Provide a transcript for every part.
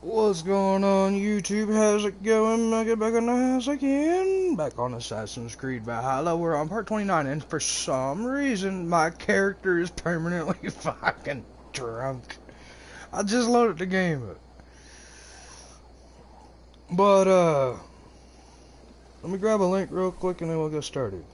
What's going on, YouTube? How's it going? I get back in the house again. Back on Assassin's Creed Valhalla. We're on part 29, and for some reason, my character is permanently fucking drunk. I just loaded the game up. But, let me grab a link real quick and then we'll get started.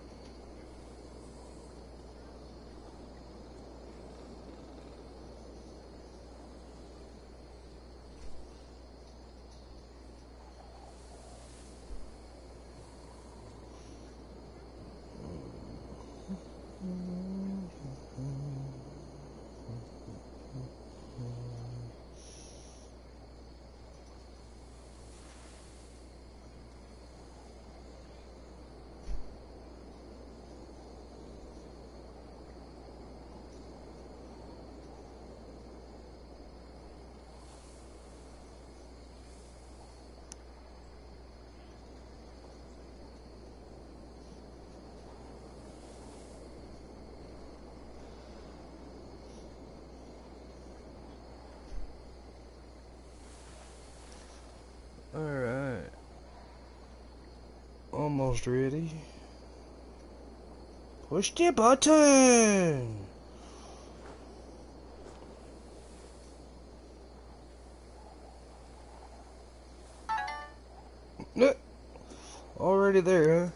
Alright. Almost ready. Push the button! Already there, huh?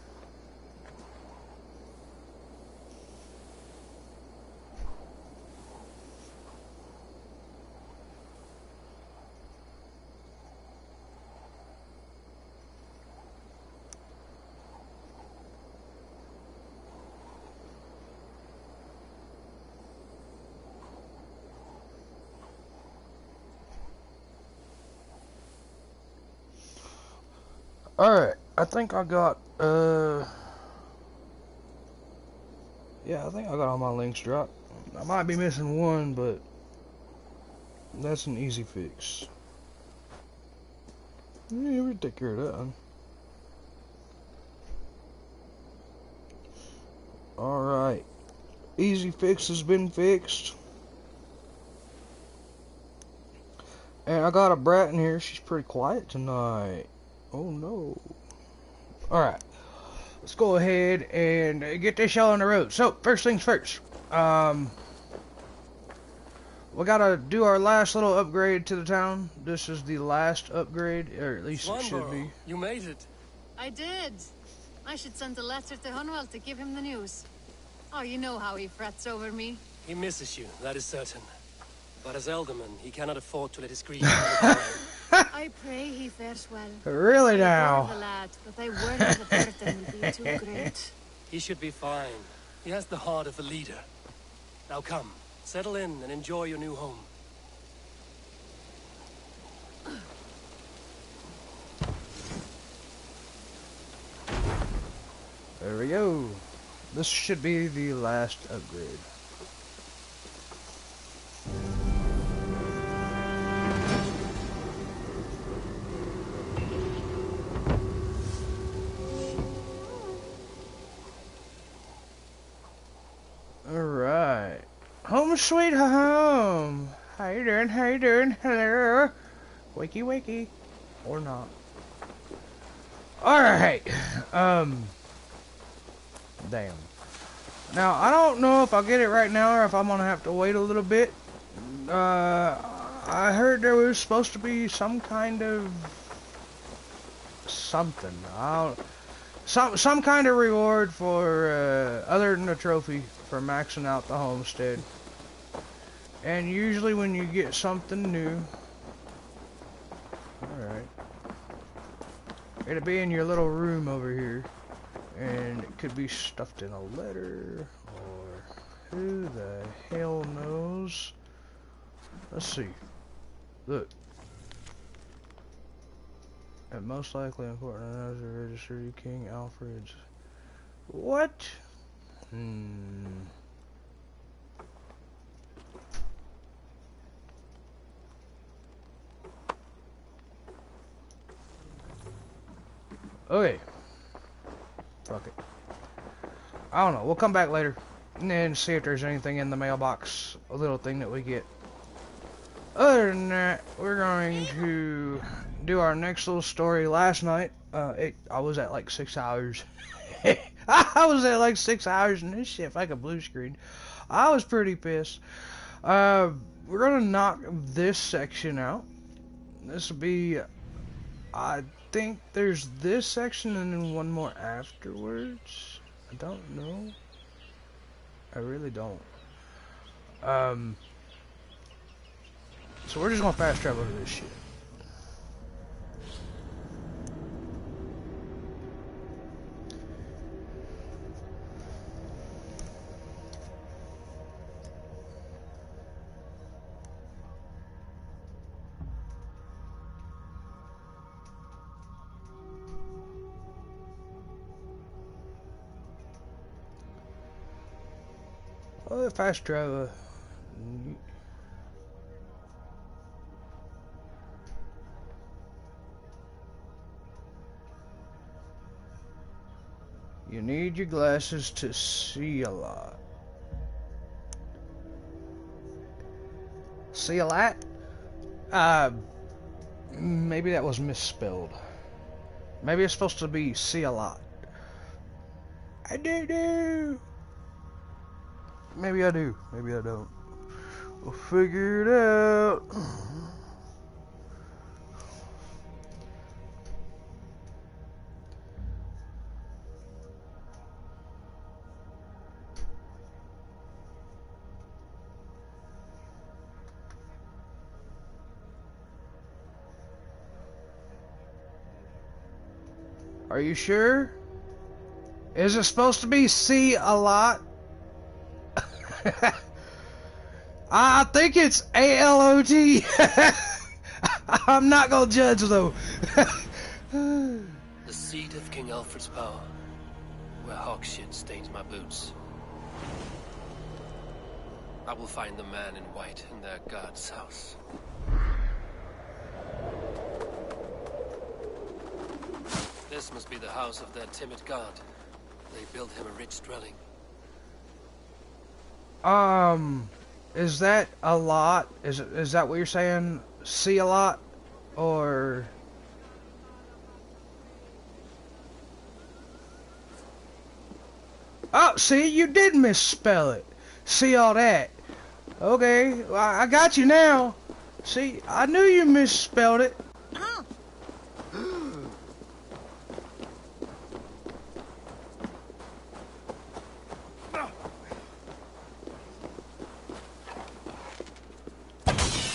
Alright, I think I got, yeah, I think I got all my links dropped. I might be missing one, but that's an easy fix. Yeah, we can take care of that. Alright, easy fix has been fixed. And I got a brat in here, she's pretty quiet tonight. Oh no. Alright. Let's go ahead and get this show on the road. So, first things first. We gotta do our last little upgrade to the town. This is the last upgrade, or at least it should be. You made it. I did. I should send a letter to Hunwell to give him the news. Oh, you know how he frets over me. He misses you, that is certain. But as Elderman, he cannot afford to let his grief I pray he fares well. Really now? The lad, but I worry the burden will be too great. He should be fine. He has the heart of a leader. Now come, settle in and enjoy your new home. There we go. This should be the last upgrade. Alright. Home sweet home. How you doing? How you doing? Hello. Wakey wakey. Or not. Alright. Damn. Now, I don't know if I'll get it right now or if I'm gonna have to wait a little bit. I heard there was supposed to be some kind of something. Some kind of reward for other than a trophy for maxing out the homestead. And usually when you get something new, alright, it'll be in your little room over here, and it could be stuffed in a letter, or who the hell knows. Let's see. Look. And most likely important as a registered King Alfred's. What? Okay. Fuck it. I don't know. We'll come back later and then see if there's anything in the mailbox. A little thing that we get. Other than that, we're going to do our next little story. Last night, I was at like 6 hours. I was at like 6 hours and this shit like a blue screen. I was pretty pissed. We're gonna knock this section out. This will be, I think there's this section and then one more afterwards. I don't know. I really don't. So we're just gonna fast travel to this shit. Oh, fast travel. You need your glasses to see a lot. See a lot? Maybe that was misspelled. Maybe it's supposed to be see a lot. I do. Maybe I do. Maybe I don't. We'll figure it out. Are you sure? Is it supposed to be see a lot? I think it's A-L-O-T. I'm not gonna judge though. The seat of King Alfred's power, where hawk shit stains my boots. I will find the man in white in their god's house. This must be the house of their timid god. They built him a rich dwelling. Is that a lot? Is that what you're saying? See a lot? Or... Oh, see, you did misspell it. See all that. Okay, well, I got you now. See, I knew you misspelled it.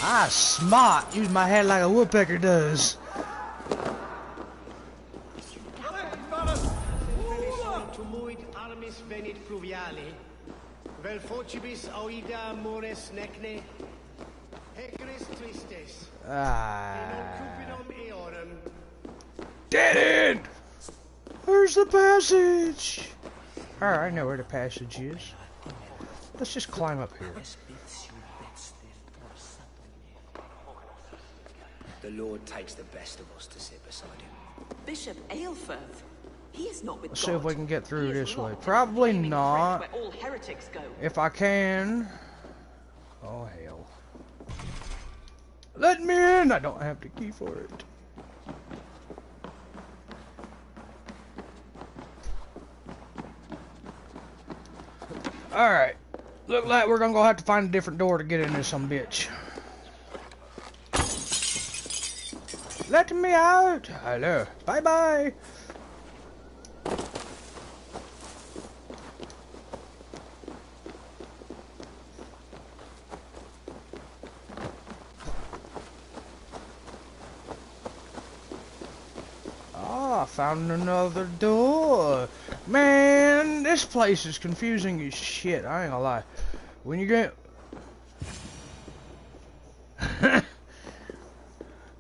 Ah, smart. Use my head like a woodpecker does. Dead end! Where's the passage? Alright, I know where the passage is. Let's just climb up here. The Lord takes the best of us to sit beside him. Bishop Aelfirth. He is not with Let's God. see if we can get through He is this way. locked Probably in the flaming not. threat where all heretics go. If I can. Oh, hell. Let me in! I don't have the key for it. Alright. Look like we're gonna have to find a different door to get in this some bitch. Let me out! Hello. Bye-bye! Ah, found another door. Man, this place is confusing as shit. I ain't gonna lie. When you get...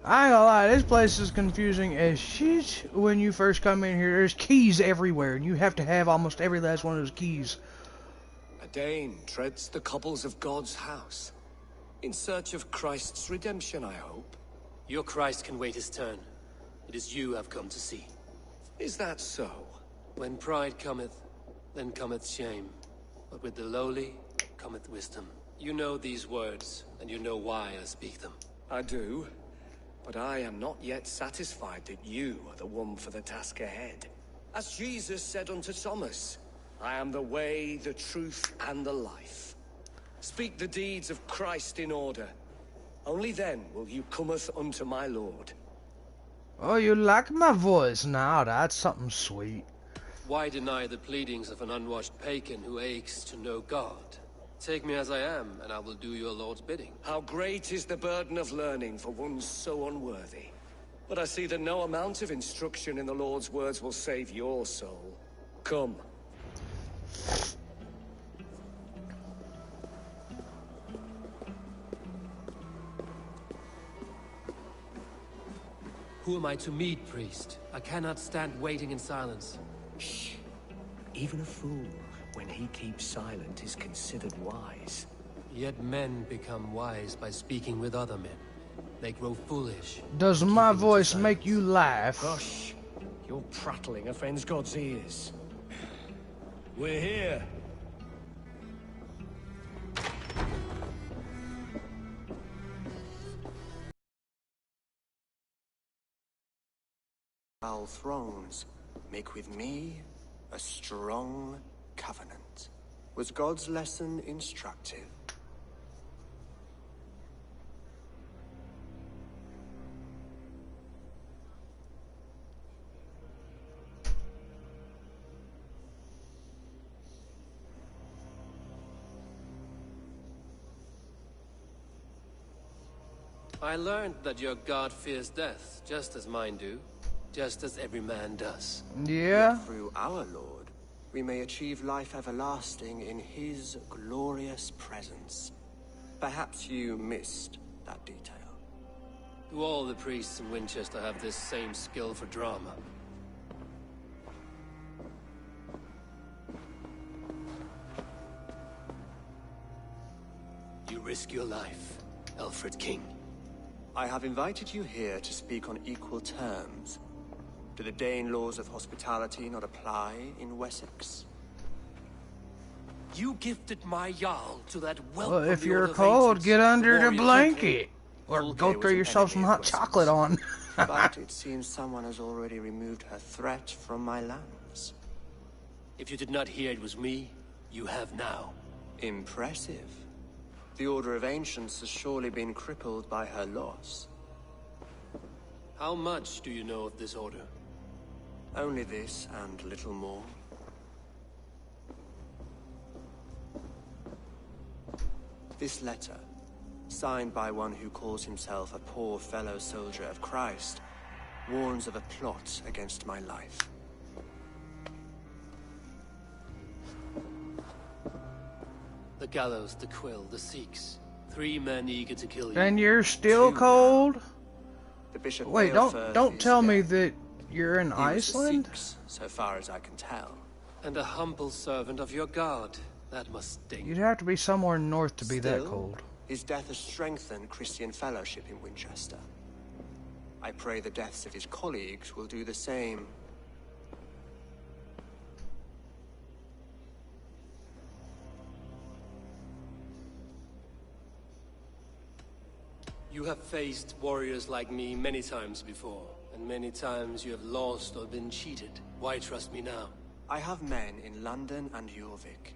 I ain't gonna lie, this place is confusing as shit when you first come in here. There's keys everywhere, and you have to have almost every last one of those keys. A Dane treads the cobbles of God's house. In search of Christ's redemption, I hope. Your Christ can wait his turn. It is you I've come to see. Is that so? When pride cometh, then cometh shame. But with the lowly cometh wisdom. You know these words, and you know why I speak them. I do, but I am not yet satisfied that you are the one for the task ahead. As Jesus said unto Thomas, I am the way, the truth, and the life. Speak the deeds of Christ in order. Only then will you cometh unto my Lord. Oh, you like my voice now? That's something sweet. Why deny the pleadings of an unwashed pagan who aches to know God? Take me as I am, and I will do your Lord's bidding. How great is the burden of learning for one so unworthy. But I see that no amount of instruction in the Lord's words will save your soul. Come. Who am I to meet, priest? I cannot stand waiting in silence. Shh. Even a fool, when he keeps silent, is considered wise. Yet men become wise by speaking with other men. They grow foolish. Does my keeping to voice make silence. you laugh? Hush. Your prattling offends God's ears. We're here. Foul thrones, make with me a strong covenant. Was God's lesson instructive? I learned that your God fears death, just as mine do. Just as every man does. Yeah. Yet through our Lord, we may achieve life everlasting in his glorious presence. Perhaps you missed that detail. Do all the priests in Winchester have this same skill for drama? You risk your life, Alfred King. I have invited you here to speak on equal terms. Do the Dane laws of hospitality not apply in Wessex? You gifted my Jarl to that Well, welcome if you're cold, get under the blanket. Or Volkay go was throw an yourself some enemy of hot Wessex. chocolate on. But it seems someone has already removed her threat from my lands. If you did not hear it was me, you have now. Impressive. The Order of Ancients has surely been crippled by her loss. How much do you know of this order? Only this and little more. This letter, signed by one who calls himself a poor fellow soldier of Christ, warns of a plot against my life. The gallows, the quill, the Sikhs. 3 men eager to kill you. And you're still 2 cold? The Bishop Wait, Aelfirth don't is tell me dead. that you're in He was the Iceland? Sikhs, so far as I can tell. And a humble servant of your god. That must sting. You'd have to be somewhere north to be that Still, cold. His death has strengthened Christian fellowship in Winchester. I pray the deaths of his colleagues will do the same. You have faced warriors like me many times before, and many times you have lost or been cheated. Why trust me now? I have men in London and Jorvik.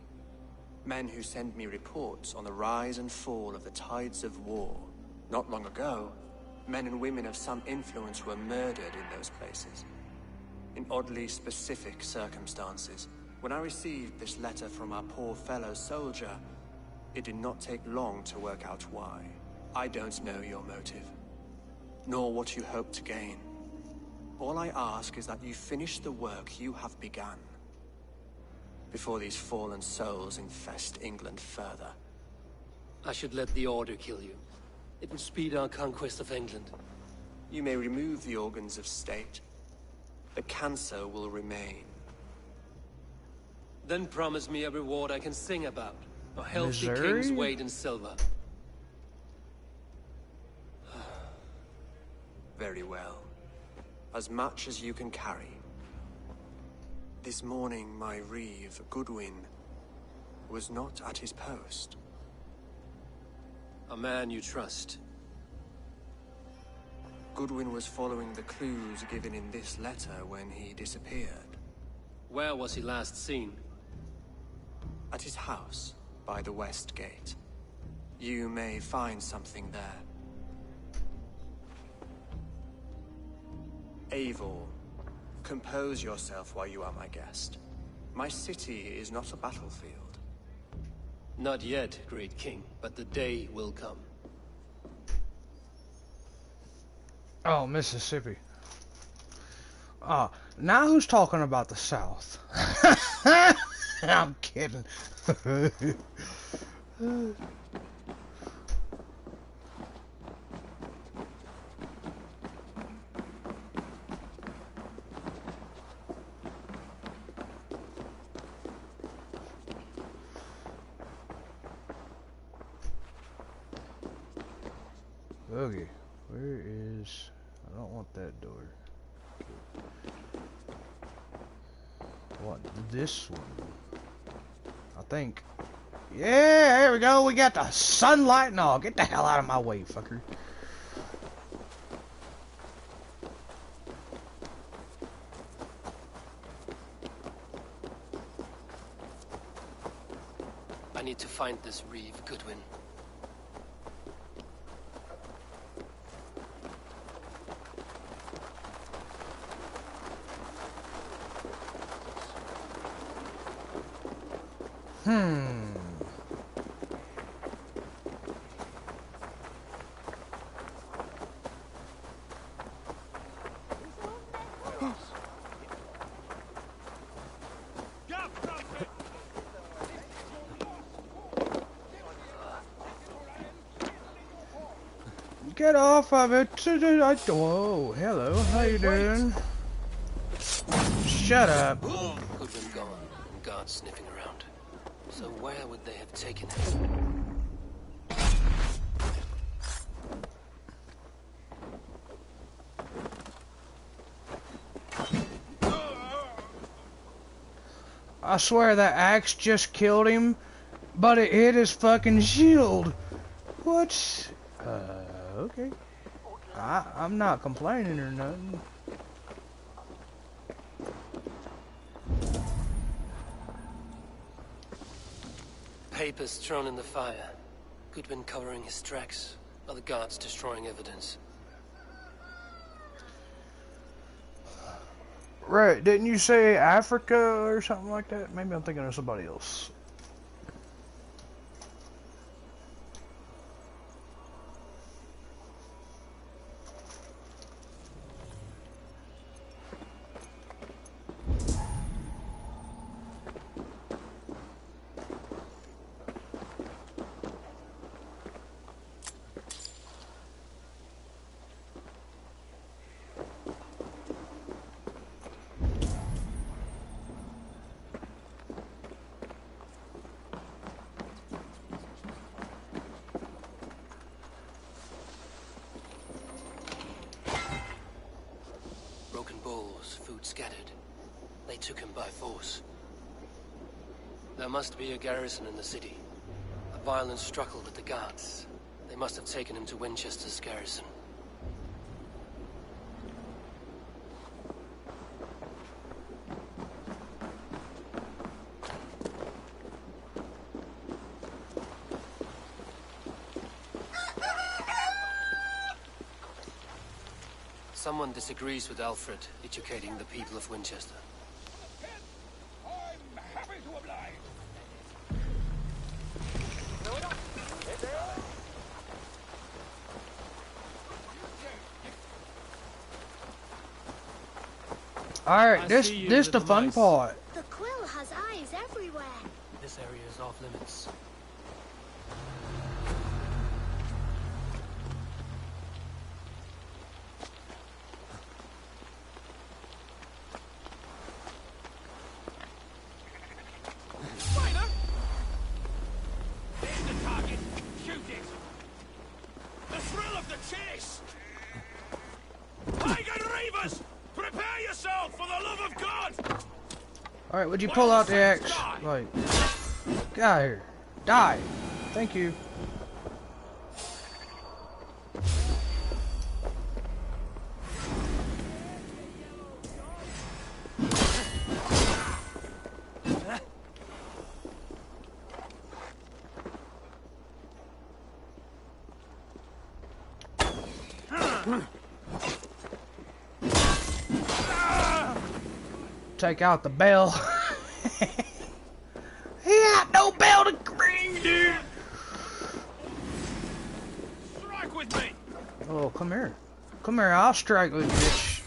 Men who send me reports on the rise and fall of the tides of war. Not long ago, men and women of some influence were murdered in those places. In oddly specific circumstances. When I received this letter from our poor fellow soldier, it did not take long to work out why. I don't know your motive, nor what you hope to gain. All I ask is that you finish the work you have begun, before these fallen souls infest England further. I should let the Order kill you. It would speed our conquest of England. You may remove the organs of state. The cancer will remain. Then promise me a reward I can sing about. A healthy Missouri? king's weight in silver. Very well. As much as you can carry. This morning, my reeve, Goodwin, was not at his post. A man you trust. Goodwin was following the clues given in this letter when he disappeared. Where was he last seen? At his house, by the west gate. You may find something there. Eivor, compose yourself while you are my guest. My city is not a battlefield. Not yet, great king, but the day will come. Oh, Mississippi. Now who's talking about the South? I'm kidding. Okay, where is... I don't want that door. I want this one. I think. Yeah, there we go. We got the sunlight and all. Get the hell out of my way, fucker. I need to find this reeve, Goodwin. Get off of it. Whoa, hello. How you doing? Shut up. Goodwin gone, and guards sniffing around. So where would they have taken him? I swear that axe just killed him, but it hit his fucking shield. What? Okay. I'm not complaining or nothing. Papers thrown in the fire. Goodwin covering his tracks. Other guards destroying evidence. Right, didn't you say Africa or something like that? Maybe I'm thinking of somebody else. Scattered. They took him by force. There must be a garrison in the city. A violent struggle with the guards. They must have taken him to Winchester's garrison. Someone disagrees with Alfred educating the people of Winchester. I'm happy to oblige. Alright, this the fun part. The quill has eyes everywhere. This area is off limits. Alright, would you pull out the axe? Like, Get out of here. Die. Thank you. Take out the bell. Yeah, no bell to green, dude. Strike with me. Oh, come here. Come here, I'll strike with you, bitch.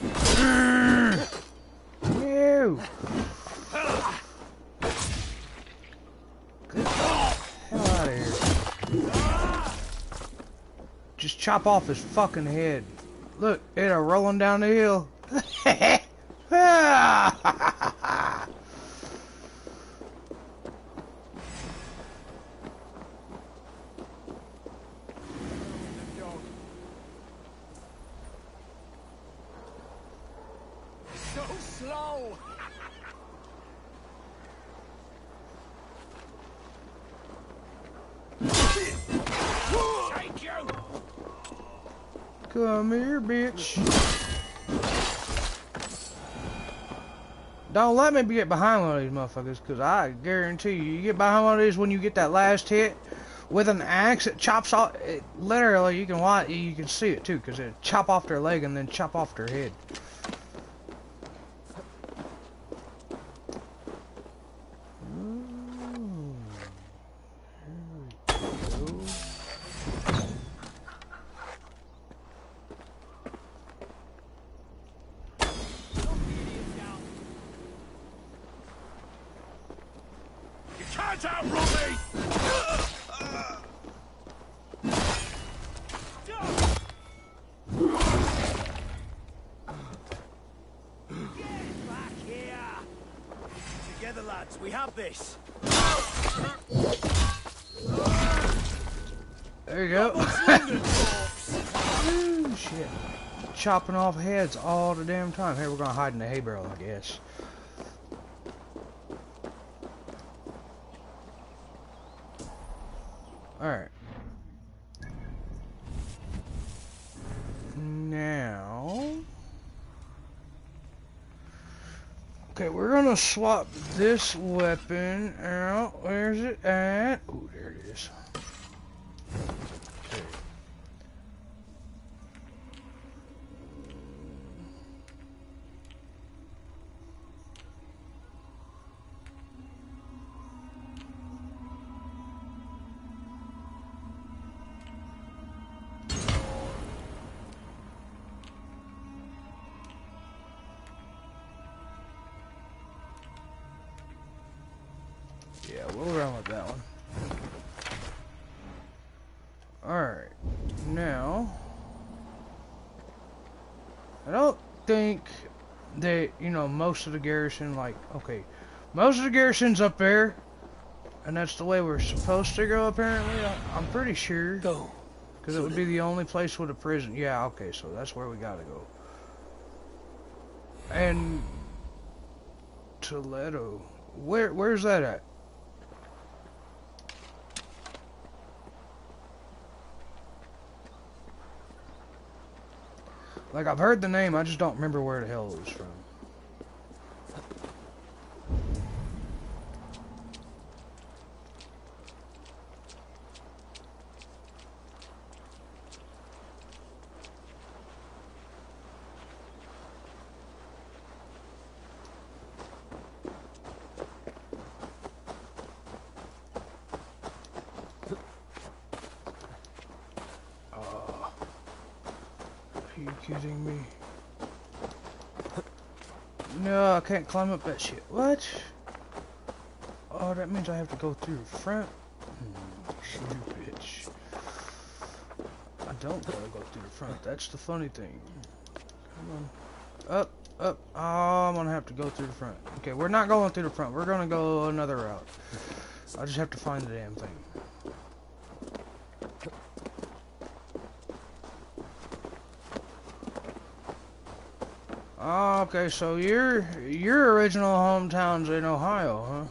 You. Get the hell out of here. Just chop off his fucking head. Look, it's rolling down the hill. So slow. Take you. Come here, bitch. Don't let me get behind one of these motherfuckers, because I guarantee you, you get behind one of these when you get that last hit with an axe, it chops off, it, literally, you can watch, you can see it too, because it chop off their leg and then chop off their head. Can't outrun me! Get back here! Together, lads, we have this. There you go. Ooh, shit. Chopping off heads all the damn time. Here, we're gonna hide in the hay barrel, I guess. Alright. Now... Okay, we're gonna swap this weapon out. Where's it at? Oh, there it is. Okay. Yeah, we'll run with that one. Alright, now, I don't think that, you know, most of the garrison, like, okay, most of the garrison's up there, and that's the way we're supposed to go, apparently. I'm pretty sure. Go. Because it would be the only place with a prison. Yeah, okay, so that's where we gotta go. And Toledo, where's that at? Like, I've heard the name, I just don't remember where the hell it was from. Are you kidding me? No, I can't climb up that shit. What? Oh, that means I have to go through the front? You bitch. I don't gotta go through the front. That's the funny thing. Come on. Up, up. Oh, I'm gonna have to go through the front. Okay, we're not going through the front. We're gonna go another route. I just have to find the damn thing. Oh, okay, so your original hometown's in Ohio, huh?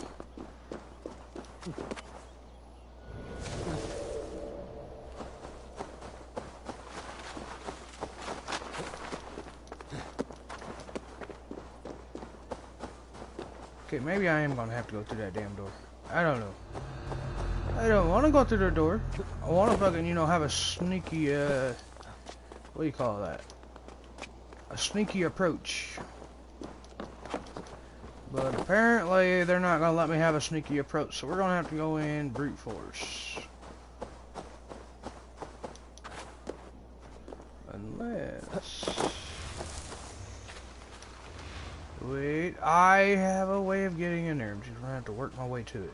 Okay, maybe I am gonna have to go through that damn door. I don't know. I don't want to go through the door. I want to fucking, you know, have a sneaky, what do you call that? A sneaky approach. But apparently they're not gonna let me have a sneaky approach, so we're gonna have to go in brute force. Unless... Wait, I have a way of getting in there. I'm just gonna have to work my way to it.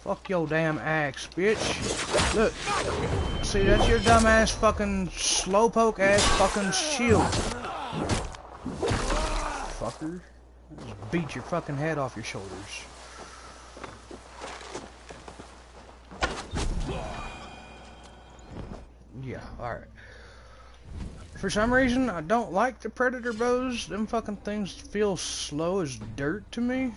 Fuck your damn axe, bitch. Look. See, that's your dumbass fucking slowpoke ass fucking shield. Fucker. Just beat your fucking head off your shoulders. Yeah, alright. For some reason, I don't like the predator bows. Them fucking things feel slow as dirt to me.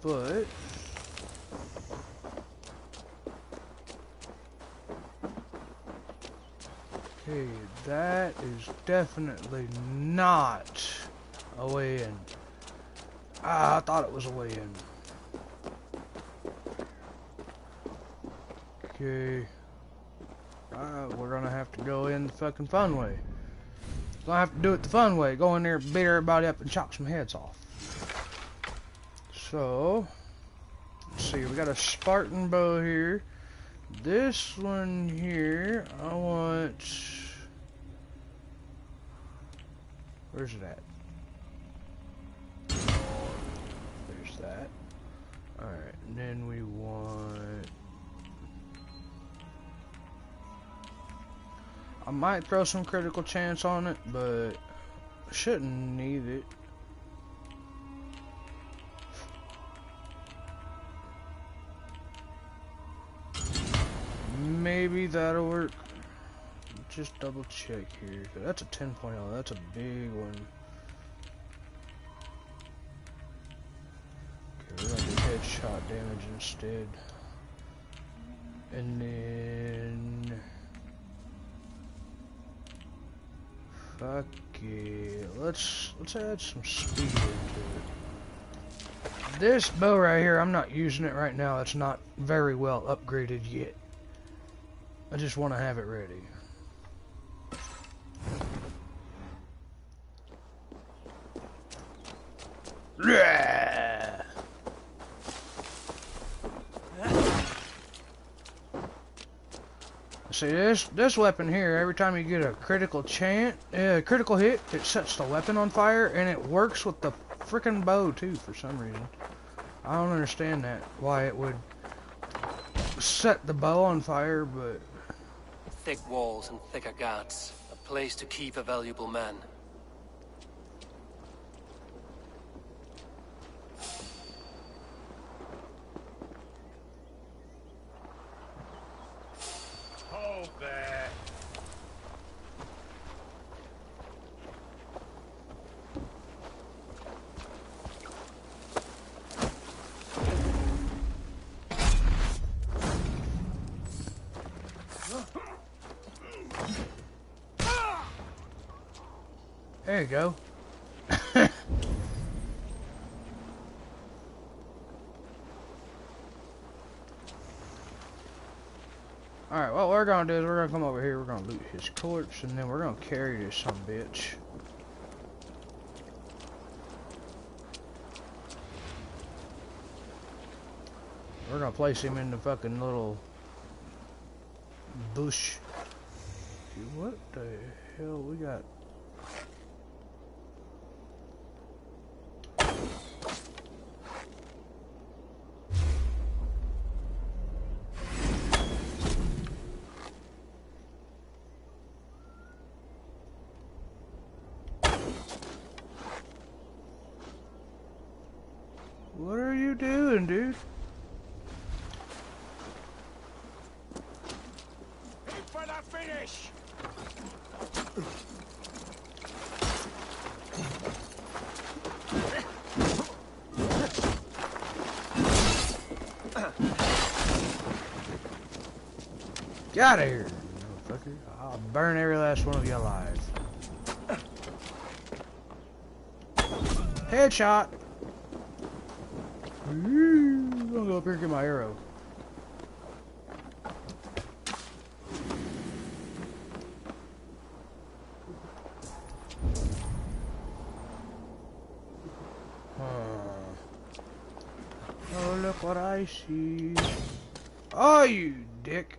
But okay, that is definitely not a way in. Ah, I thought it was a way in. Okay. We're gonna have to go in the fucking fun way. Gonna have to do it the fun way. Go in there, beat everybody up, and chop some heads off. So, let's see, we got a Spartan bow here. This one here, I want... Where's it at? There's that. Alright, and then we want... I might throw some critical chance on it, but I shouldn't need it. Maybe that'll work. Just double check here. That's a 10.0. That's a big one. Okay, we're gonna do headshot damage instead. And then... Fuck it. Let's add some speed into it. This bow right here, I'm not using it right now. It's not very well upgraded yet. I just want to have it ready. See this weapon here, every time you get a critical critical hit, it sets the weapon on fire, and it works with the frickin' bow too for some reason. I don't understand that, why it would set the bow on fire, but... Thick walls and thicker guards. A place to keep a valuable man. Hold there. There you go. Alright, what we're gonna do is we're gonna come over here, we're gonna loot his corpse, and then we're gonna carry this some bitch. We're gonna place him in the fucking little bush. Dude, what the hell we got? doing, dude? Aim for the finish! Get out of here, motherfucker. I'll burn every last one of you alive. Headshot! Ooh, I'm gonna go up here and get my arrow. Oh, look what I see. Oh, you dick.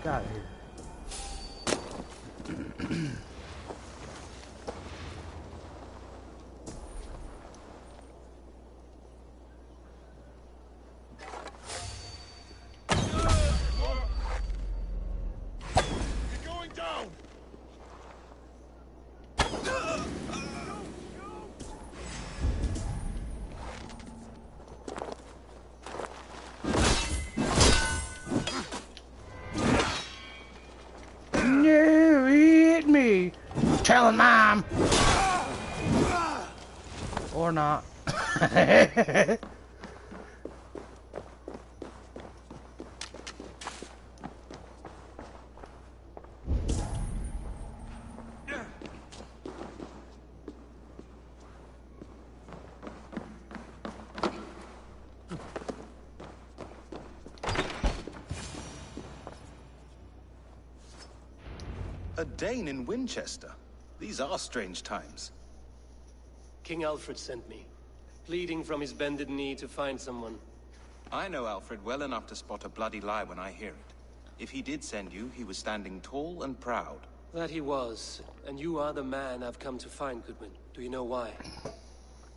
Get out of here. You're going down! No, he hit me. Tell him, Mom. Or not. A Dane in Winchester. These are strange times. King Alfred sent me, pleading from his bended knee to find someone. I know Alfred well enough to spot a bloody lie when I hear it. If he did send you, he was standing tall and proud. That he was, and you are the man I've come to find, Goodwin. Do you know why?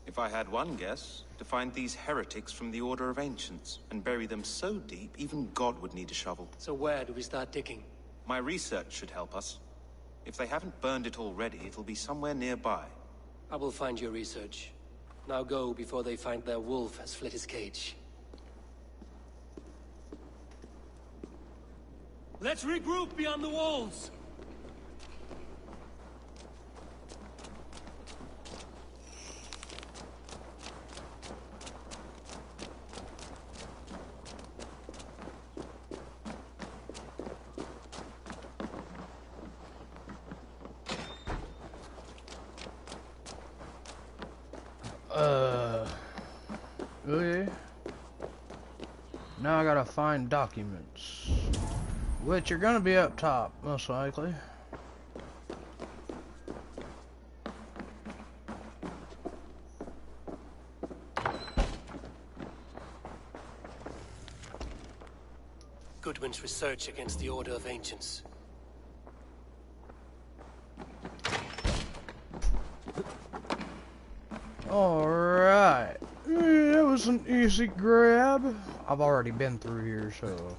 If I had one guess, to find these heretics from the Order of Ancients, and bury them so deep, even God would need a shovel. So where do we start digging? My research should help us. If they haven't burned it already, it'll be somewhere nearby. I will find your research. Now go before they find their wolf has fled his cage. Let's regroup beyond the walls! Okay. Now I gotta find documents, which are gonna be up top, most likely. Goodwin's research against the Order of Ancients. Alright. That was an easy grab. I've already been through here, so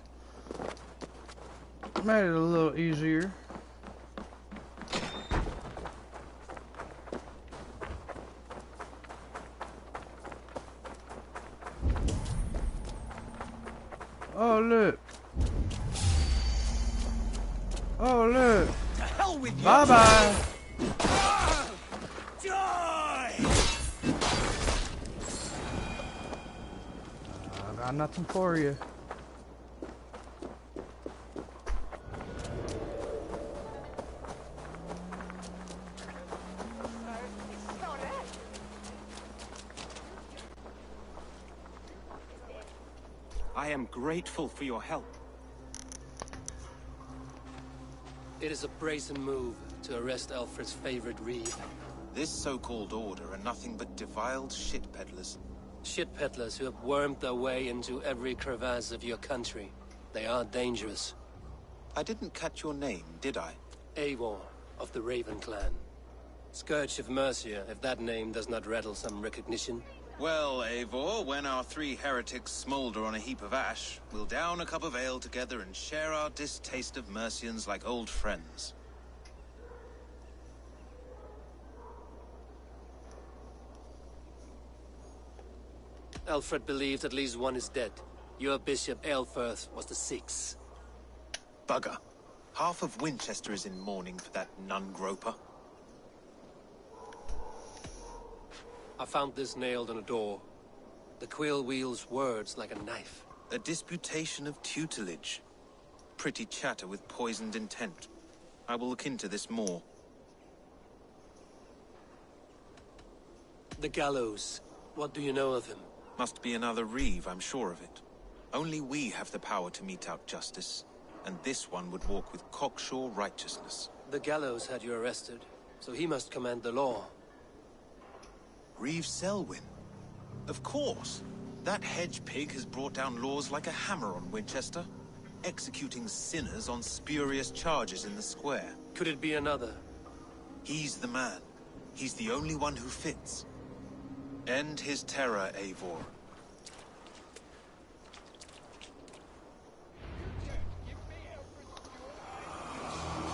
made it a little easier. Oh look. Oh look. To hell with you! Bye bye. Die! I got nothing for you. I am grateful for your help. It is a brazen move to arrest Alfred's favorite reeve. This so-called order are nothing but defiled shit peddlers. Shit peddlers who have wormed their way into every crevasse of your country. They are dangerous. I didn't catch your name, did I? Eivor of the Raven clan. Scourge of Mercia, if that name does not rattle some recognition. Well, Eivor, when our three heretics smolder on a heap of ash, we'll down a cup of ale together and share our distaste of Mercians like old friends. Alfred believed at least one is dead. Your Bishop Aelfirth was the sixth. Bugger. Half of Winchester is in mourning for that nun-groper. I found this nailed on a door. The quill wields words like a knife. A disputation of tutelage. Pretty chatter with poisoned intent. I will look into this more. The gallows. What do you know of him? Must be another Reeve, I'm sure of it. Only we have the power to mete out justice, and this one would walk with cocksure righteousness. The gallows had you arrested, so he must command the law. Reeve Selwyn? Of course. That hedge pig has brought down laws like a hammer on Winchester, executing sinners on spurious charges in the square. Could it be another? He's the man. He's the only one who fits. End his terror, Eivor.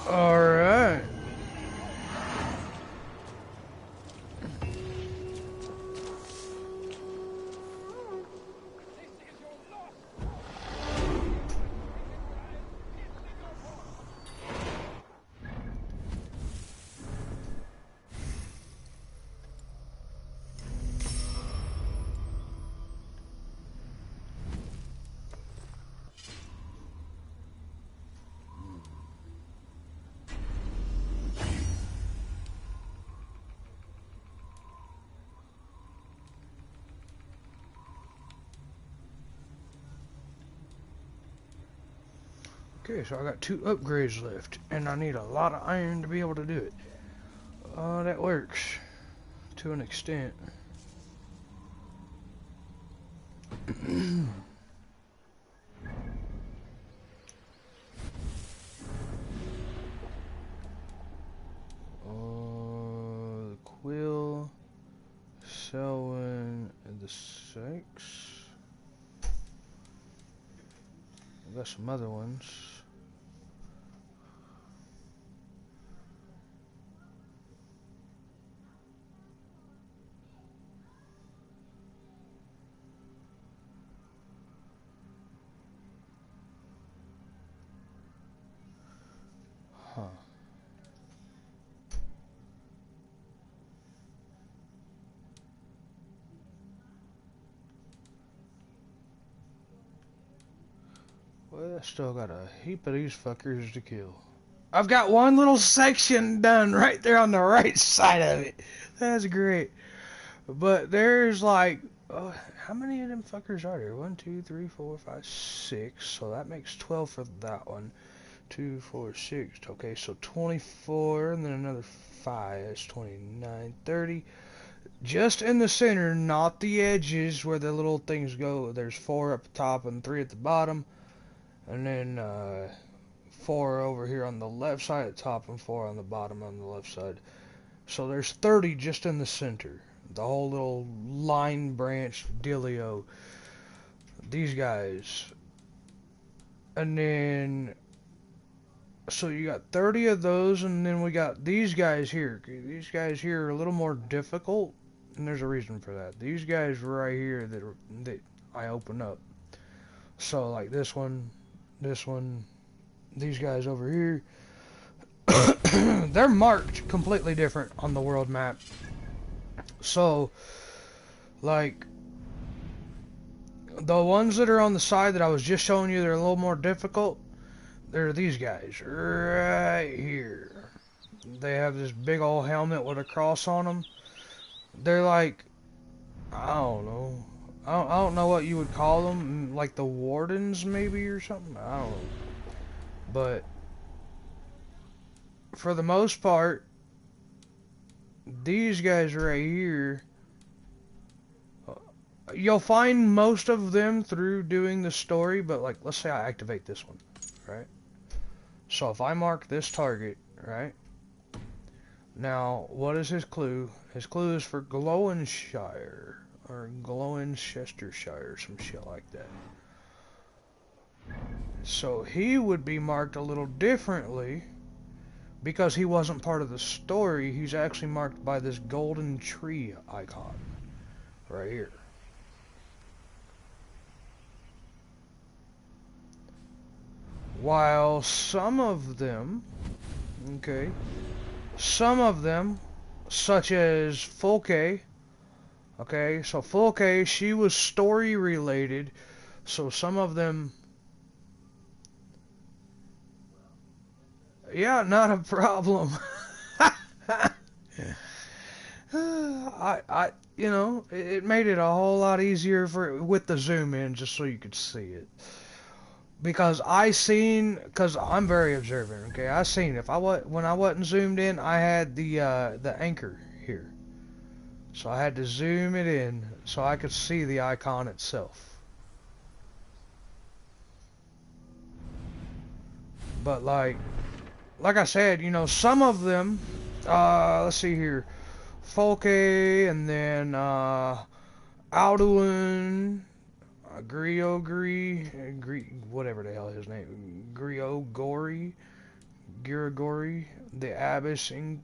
Alright. Okay, so I got 2 upgrades left, and I need a lot of iron to be able to do it. That works, to an extent. The Quill, Selwyn, and the 6. I got some other ones. Huh. Well, I still got a heap of these fuckers to kill. I've got one little section done right there on the right side of it. That's great. But there's like, how many of them fuckers are there? 1, 2, 3, 4, 5, 6. So that makes 12 for that one. 2, 4, 6. Okay, so 24, and then another 5. That's 29, 30. Just in the center, not the edges where the little things go. There's 4 up the top and 3 at the bottom. And then 4 over here on the left side at the top and 4 on the bottom on the left side. So there's 30 just in the center. The whole little line branch dealio. These guys. And then, so you got 30 of those, and then we got these guys here. These guys here are a little more difficult, and there's a reason for that. These guys right here that I open up. So like this one, these guys over here, they're marked completely different on the world map. So, like, the ones that are on the side that I was just showing you, they're a little more difficult. They're these guys right here. They have this big old helmet with a cross on them. They're like, I don't know. I don't know what you would call them. Like the wardens maybe or something. I don't know. But for the most part, these guys right here, you'll find most of them through doing the story, but like, let's say I activate this one, right? So if I mark this target, right? Now, what is his clue? His clue is for Glowinshire, or Glowinchestershire, some shit like that. So he would be marked a little differently, because he wasn't part of the story. He's actually marked by this golden tree icon right here. While some of them, okay, some of them, such as Fulke, okay, so Fulke, she was story related, so some of them, yeah, not a problem. You know, it made it a whole lot easier with the zoom in, just so you could see it. Because because I'm very observant. Okay, I seen when I wasn't zoomed in, I had the anchor here, so I had to zoom it in so I could see the icon itself. But like I said, you know, some of them, let's see here. Folke, and then Alduin, whatever the hell his name, Girigori, the Abyss, and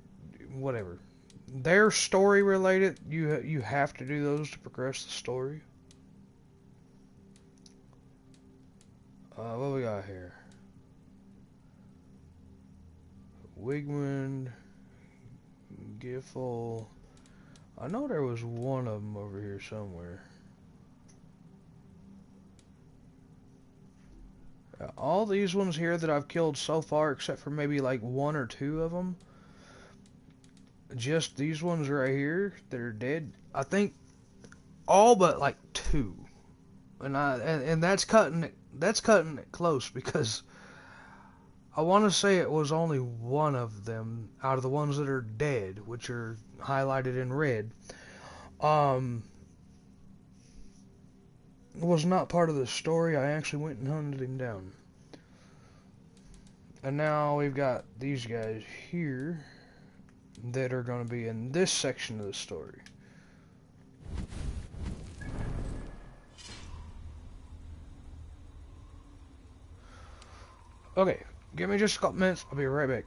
whatever. They're story related. You have to do those to progress the story. What we got here? Wigwind, Giffle. I know there was one of them over here somewhere. All these ones here that I've killed so far, except for maybe like one or two of them, just these ones right here that are dead, I think all but like two, and that's cutting it close, because I want to say it was only one of them out of the ones that are dead, which are highlighted in red, was not part of the story. I actually went and hunted him down. And now we've got these guys here that are going to be in this section of the story. Okay, give me just a couple minutes. I'll be right back.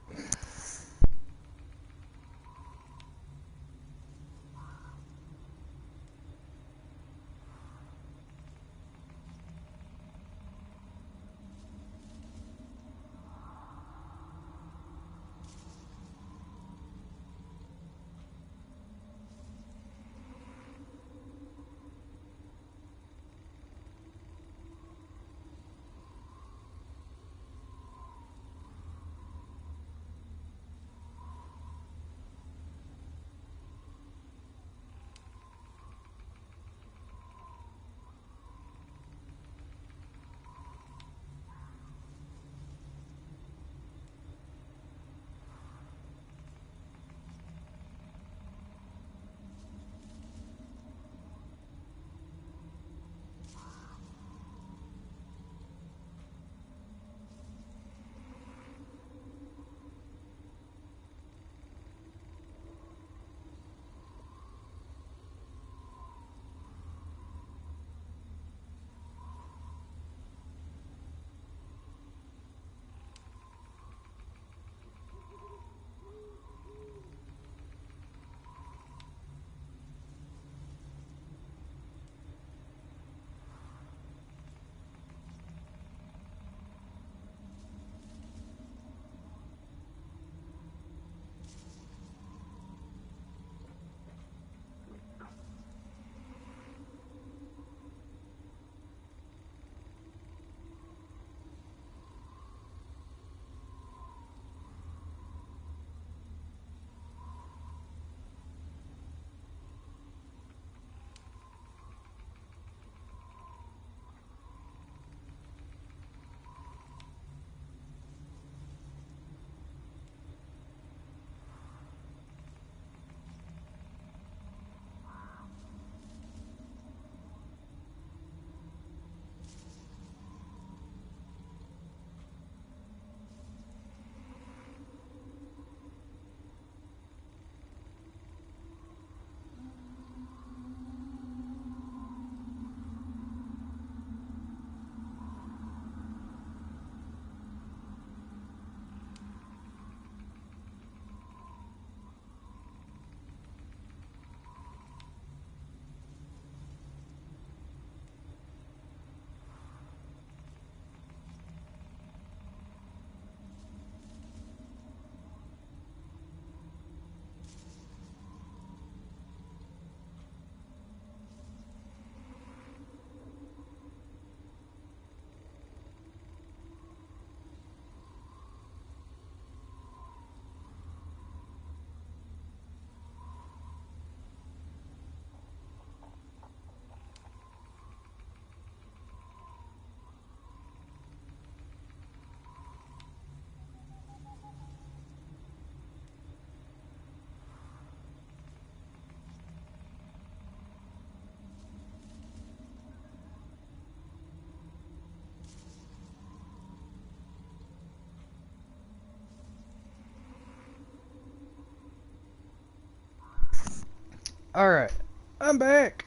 Alright, I'm back.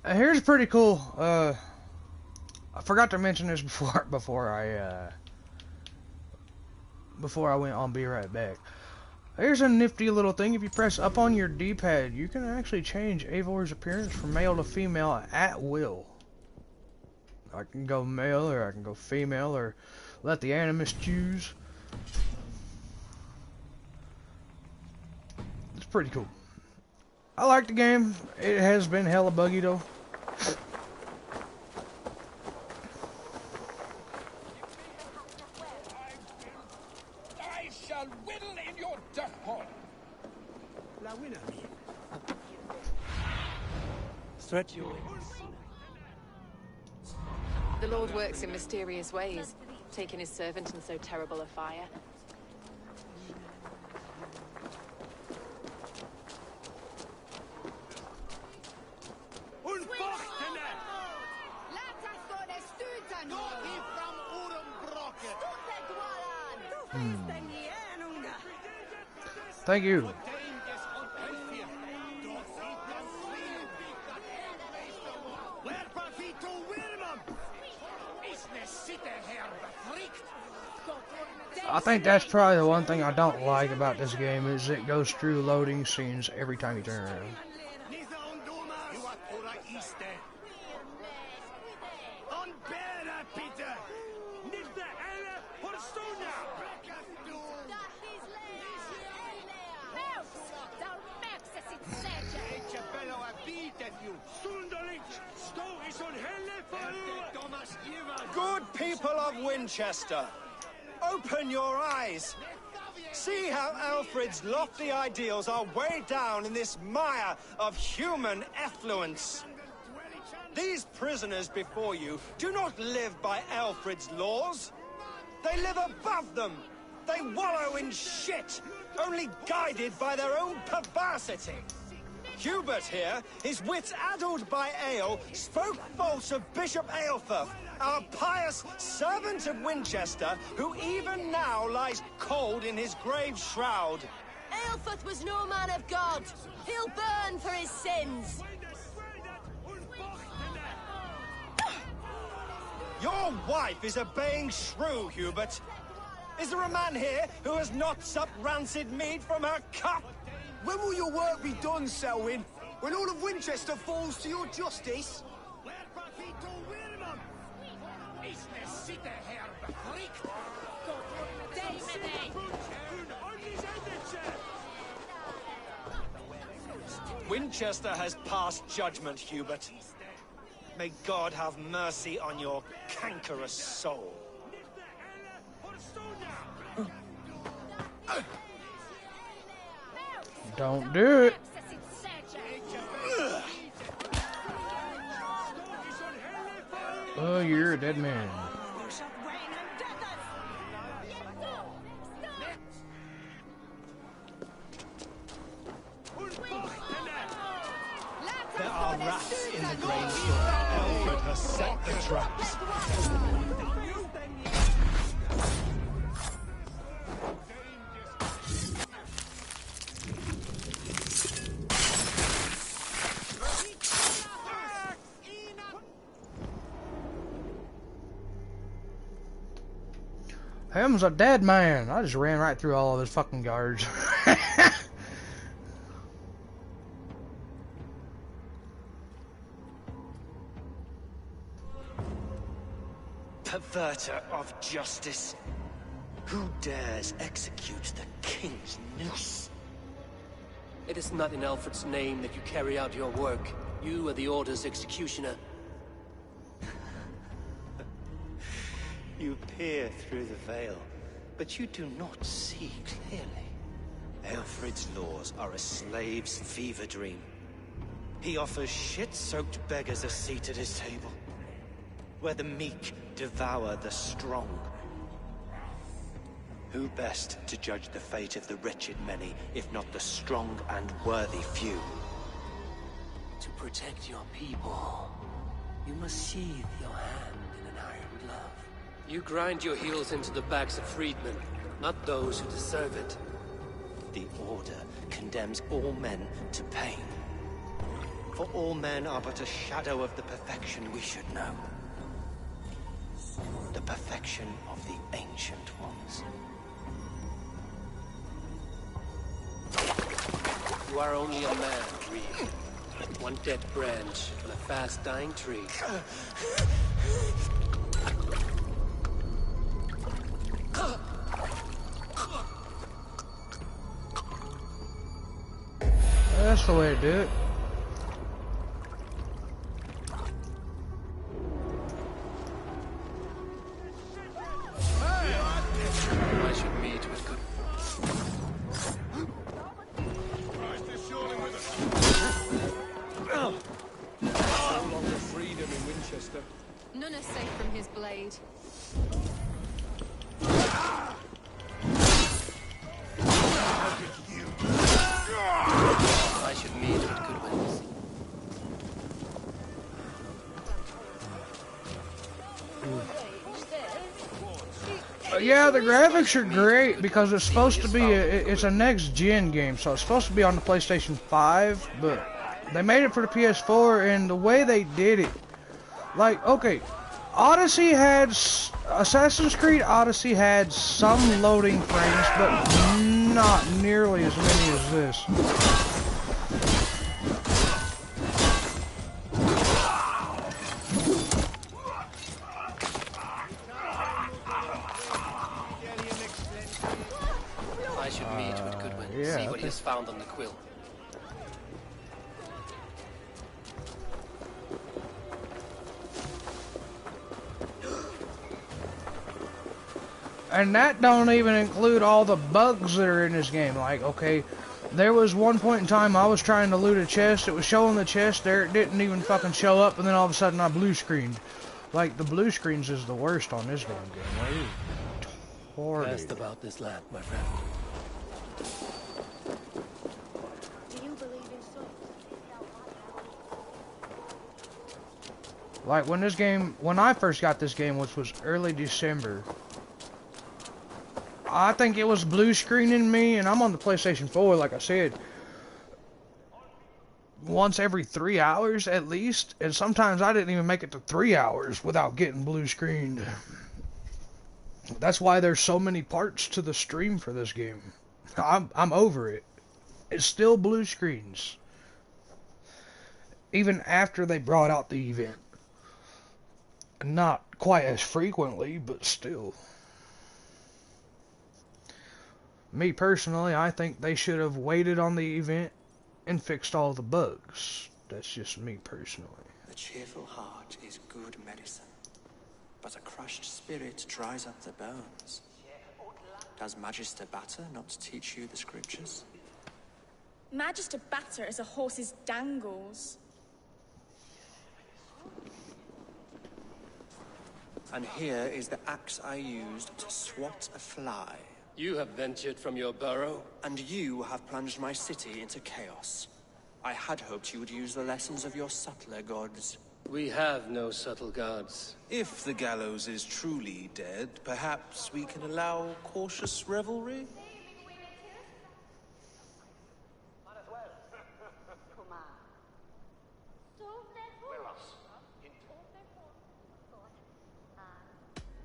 Here's pretty cool. I forgot to mention this before I went on Be Right Back. Here's a nifty little thing. If you press up on your D-pad, you can actually change Eivor's appearance from male to female at will. I can go male, or I can go female, or let the animus choose. It's pretty cool. I like the game. It has been hella buggy though. I shall whittle in your duck pond. La winner. Stretch your wings. The Lord works in mysterious ways, taking his servant in so terrible a fire. Thank you. I think that's probably the one thing I don't like about this game is it goes through loading scenes every time you turn around. Good people of Winchester, open your eyes. See how Alfred's lofty ideals are weighed down in this mire of human effluence. These prisoners before you do not live by Alfred's laws. They live above them. They wallow in shit, only guided by their own perversity. Hubert here, his wits addled by ale, spoke false of Bishop Aelfirth, our pious servant of Winchester, who even now lies cold in his grave shroud. Aelfirth was no man of God. He'll burn for his sins. Your wife is obeying shrew, Hubert. Is there a man here who has not supped rancid mead from her cup? When will your work be done, Selwyn? When all of Winchester falls to your justice? Winchester has passed judgment, Hubert. May God have mercy on your cankerous soul. Don't do it. Oh, you're a dead man. There are rats in the grain store. Alfred has set the traps. Him's a dead man. I just ran right through all of his fucking guards. Perverter of justice. Who dares execute the king's noose? It is not in Alfred's name that you carry out your work. You are the Order's executioner. You peer through the veil, but you do not see clearly. Alfred's laws are a slave's fever dream. He offers shit-soaked beggars a seat at his table, where the meek devour the strong. Who best to judge the fate of the wretched many, if not the strong and worthy few? To protect your people, you must sheathe your hand in an iron glove. You grind your heels into the backs of freedmen, not those who deserve it. The Order condemns all men to pain. For all men are but a shadow of the perfection we should know. The perfection of the ancient ones. You are only a man, Reed. One dead branch on a fast-dying tree. That's the way to do it. I should meet with good... No longer freedom in Winchester. None are safe from his blade. I should meet with good winds. Yeah, the graphics are great because it's supposed to be it's a next gen game, so it's supposed to be on the PlayStation 5, but they made it for the PS4, and the way they did it, like, okay, Assassin's Creed Odyssey had some loading frames, but not nearly as many as this. I should meet with Goodwin, see what he has found on the quill. And that don't even include all the bugs that are in this game. Like, okay, there was one point in time I was trying to loot a chest, it was showing the chest there, it didn't even fucking show up, and then all of a sudden I blue screened. Like, the blue screens is the worst on this damn game. Asked about this land, my friend. Do you believe in souls? Like, when I first got this game, which was early December, I think it was blue screening me, and I'm on the PlayStation 4, like I said, once every 3 hours at least, and sometimes I didn't even make it to 3 hours without getting blue screened. That's why there's so many parts to the stream for this game. I'm over it. It's still blue screens, even after they brought out the event. Not quite as frequently, but still. Me personally, I think they should have waited on the event and fixed all the bugs. That's just me personally. A cheerful heart is good medicine, but a crushed spirit dries up the bones. Does Magister Batter not teach you the scriptures? Magister Batter is a horse's dangles. And here is the axe I used to swat a fly. You have ventured from your burrow? And you have plunged my city into chaos. I had hoped you would use the lessons of your subtler gods. We have no subtle gods. If the gallows is truly dead, perhaps we can allow cautious revelry?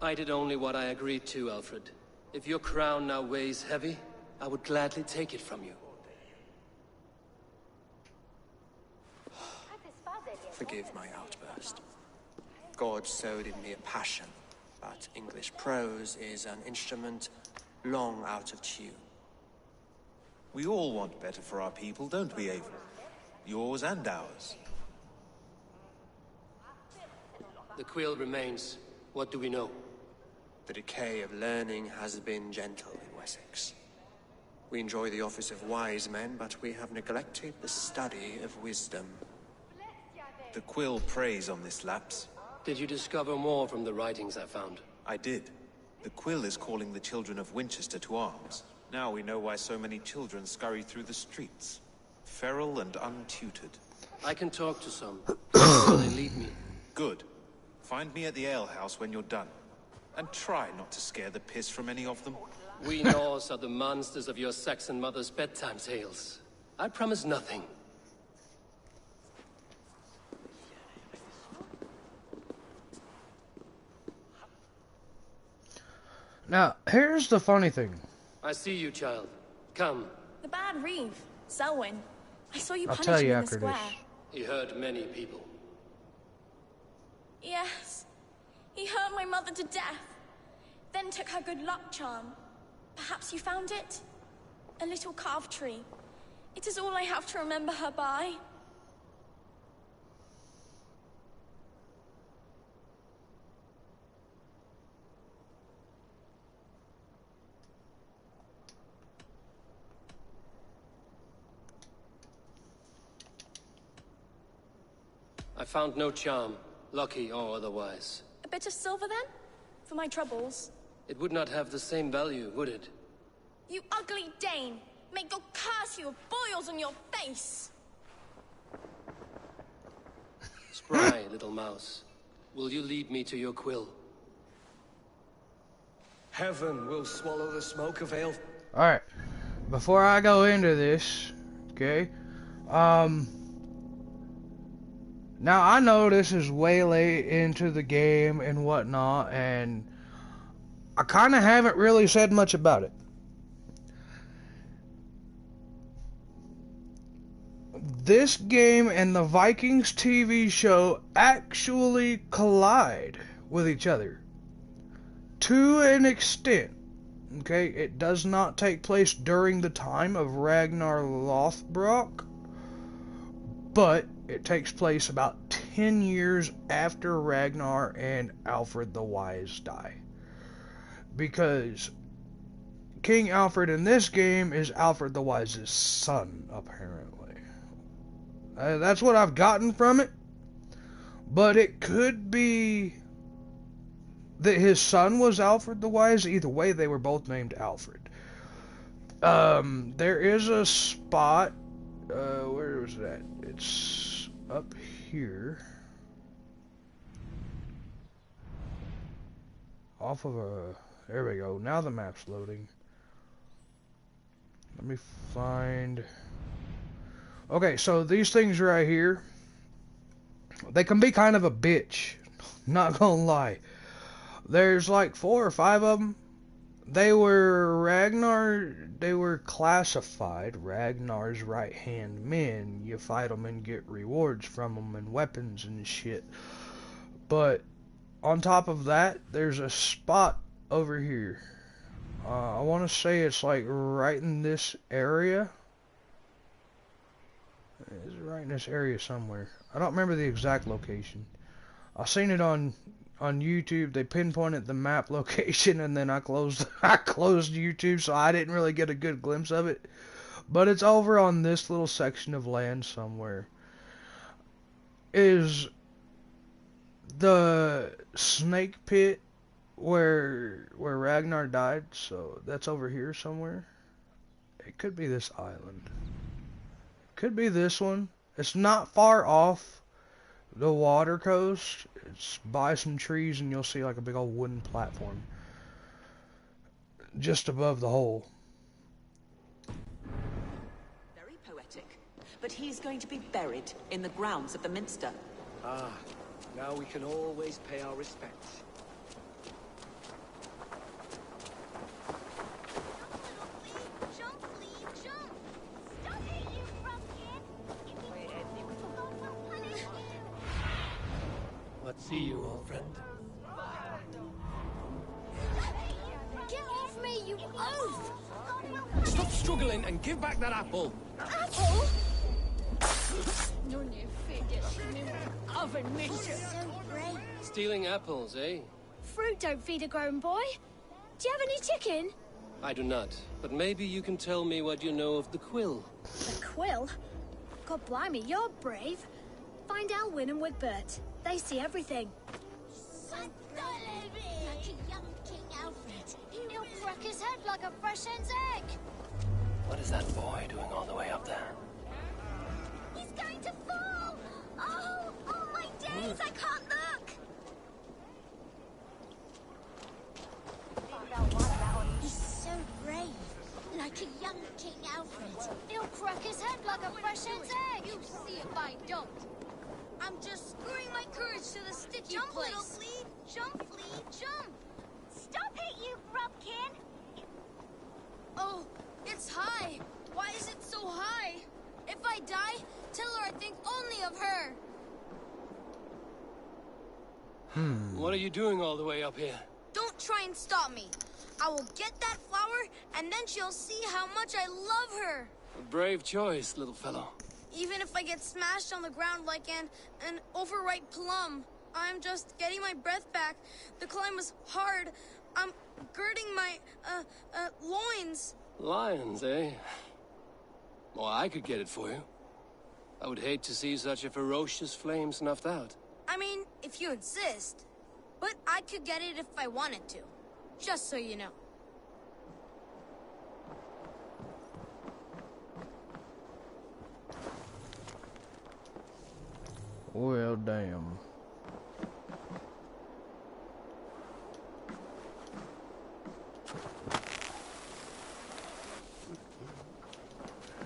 I did only what I agreed to, Alfred. If your crown now weighs heavy, I would gladly take it from you. Forgive my outburst. God sowed in me a passion, but English prose is an instrument long out of tune. We all want better for our people, don't we, Ava? Yours and ours. The quill remains. What do we know? The decay of learning has been gentle in Wessex. We enjoy the office of wise men, but we have neglected the study of wisdom. The quill preys on this lapse. Did you discover more from the writings I found? I did. The quill is calling the children of Winchester to arms. Now we know why so many children scurry through the streets. Feral and untutored. I can talk to some. Will they lead me? Good. Find me at the alehouse when you're done. And try not to scare the piss from any of them. We Norse are the monsters of your Saxon mother's bedtime tales. I promise nothing. Now, here's the funny thing. I see you, child. Come. The bad Reeve, Selwyn. I saw you I'll punish tell him you in the after square. this. He hurt many people. Yes. He hurt my mother to death. Then took her good luck charm. Perhaps you found it? A little carved tree. It is all I have to remember her by. I found no charm, lucky or otherwise. A bit of silver then? For my troubles. It would not have the same value, would it? You ugly Dane! May God curse you with boils on your face! Spry, little mouse. Will you lead me to your quill? Heaven will swallow the smoke of ale. Alright. Before I go into this, okay, now I know this is way late into the game and whatnot, and I kind of haven't really said much about it. This game and the Vikings TV show actually collide with each other. To an extent. Okay, it does not take place during the time of Ragnar Lothbrok, but it takes place about 10 years after Ragnar and Alfred the Wise die. Because King Alfred in this game is Alfred the Wise's son, apparently. That's what I've gotten from it. But it could be that his son was Alfred the Wise. Either way, they were both named Alfred. There is a spot. Where was that? It's up here. Off of a... There we go. Now the map's loading. Let me find... Okay, so these things right here, they can be kind of a bitch. Not gonna lie. There's like 4 or 5 of them. They were classified Ragnar's right-hand men. You fight them and get rewards from them and weapons and shit. But on top of that, there's a spot over here. I want to say it's like right in this area. It's right in this area somewhere. I don't remember the exact location. I seen it on YouTube. They pinpointed the map location, and then I closed YouTube, so I didn't really get a good glimpse of it. But it's over on this little section of land somewhere. Is the snake pit where Ragnar died? So that's over here somewhere. It could be this island. Could be this one. It's not far off the water coast. It's by some trees, and you'll see like a big old wooden platform just above the hole. Very poetic. But he's going to be buried in the grounds of the Minster. Ah, now we can always pay our respects. What see you, old friend? Get off me, you oaf! Stop struggling and give back that apple. Apple? None you figures in oven, mister. So brave. Stealing apples, eh? Fruit don't feed a grown boy. Do you have any chicken? I do not, but maybe you can tell me what you know of the quill. The quill? God blimey, you're brave. Find Alwyn and Wigbert. They see everything. Like a young King Alfred. He'll crack his head like a fresh hen's egg. What is that boy doing all the way up there? He's going to fall! Oh, my days, I can't look! He's so brave. Like a young King Alfred. He'll crack his head like a fresh hen's egg. You see if I don't. I'm just screwing my courage to the sticky place. Jump, little flea! Jump, flea, jump! Stop it, you grubkin! die, tell her I think only of her. What are you doing all the way up here? Don't try and stop me. I will get that flower, and then she'll see how much I love her. A brave choice, little fellow. Even if I get smashed on the ground like an overripe plum, I'm just getting my breath back. The climb was hard. I'm girding my, loins. Lions, eh? Well, I could get it for you. I would hate to see such a ferocious flame snuffed out. I mean, if you insist. But I could get it if I wanted to. Just so you know. Well, damn.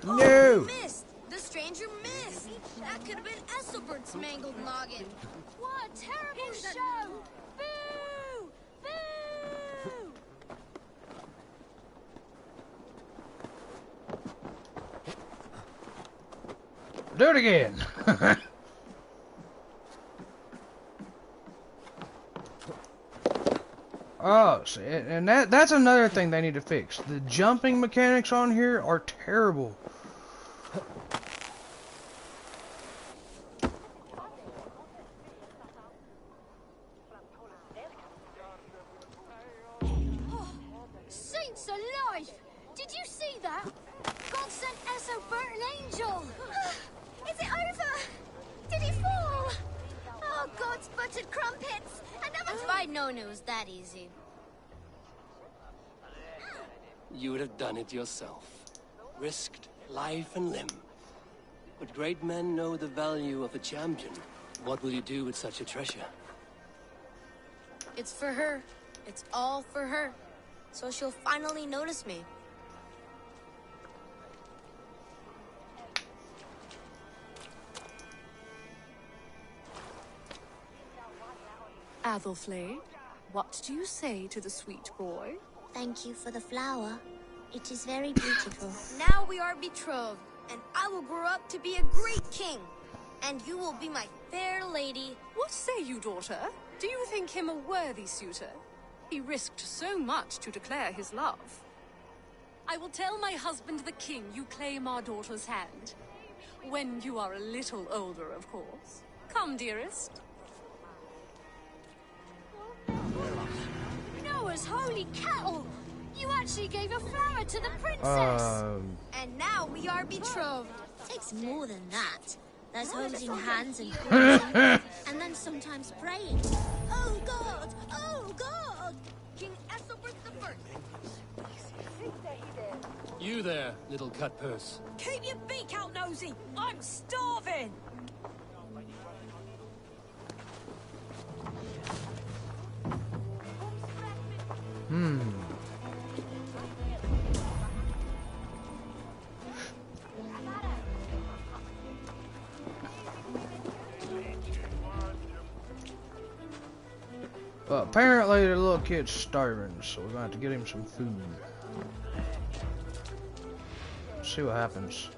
Oh, No! Missed! The stranger missed! That could have been Esselbert's mangled noggin. What a terrible show! Boo! Boo! Do it again! Oh, see, and that's another thing they need to fix. The jumping mechanics on here are terrible. Saints alive! Did you see that? God sent Esselbert an angel! Is it over? Did he fall? Oh, God's buttered crumpets! If I'd known it was that easy. You would have done it yourself. Risked life and limb. But great men know the value of a champion. What will you do with such a treasure? It's for her. It's all for her. So she'll finally notice me. Athelflaed, what do you say to the sweet boy? Thank you for the flower. It is very beautiful. Now we are betrothed, and I will grow up to be a great king. And you will be my fair lady. What say you, daughter? Do you think him a worthy suitor? He risked so much to declare his love. I will tell my husband the king you claim our daughter's hand. When you are a little older, of course. Come, dearest. Noah's holy cattle! You actually gave a flower to the princess! And now we are betrothed. Takes more than that. There's holding hands and crying, and then sometimes praying. Oh God! Oh God! King Ethelbert the First. You there, little cut purse. Keep your beak out, nosy! I'm starving! Well, apparently the little kid's starving, so we're gonna have to get him some food. See what happens.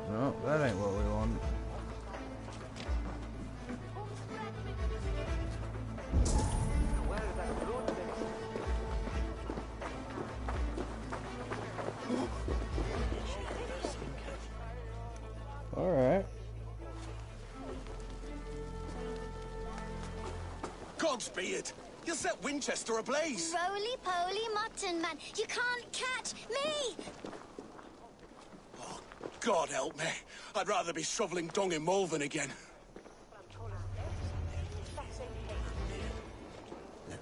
No, that ain't what we want. Alright. Godspeed! You'll set Winchester ablaze! Roly-poly mutton man, you can't catch me! Oh, God help me. I'd rather be shoveling dung in Malvern again.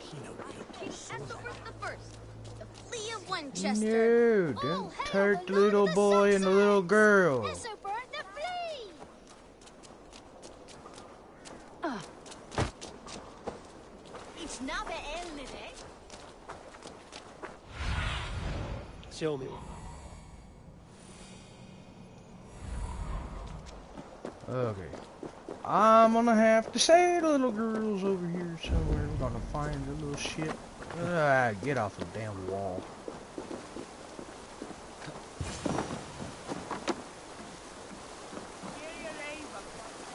King Ethelbert the First, the Flea of Winchester. No, don't hurt the little boy and the little girl. Ethelbert the Flea! It's now the end, Liddy. Show me. Okay. I'm gonna have to say the little girl's over here somewhere. We're gonna find the little shit. Get off the damn wall.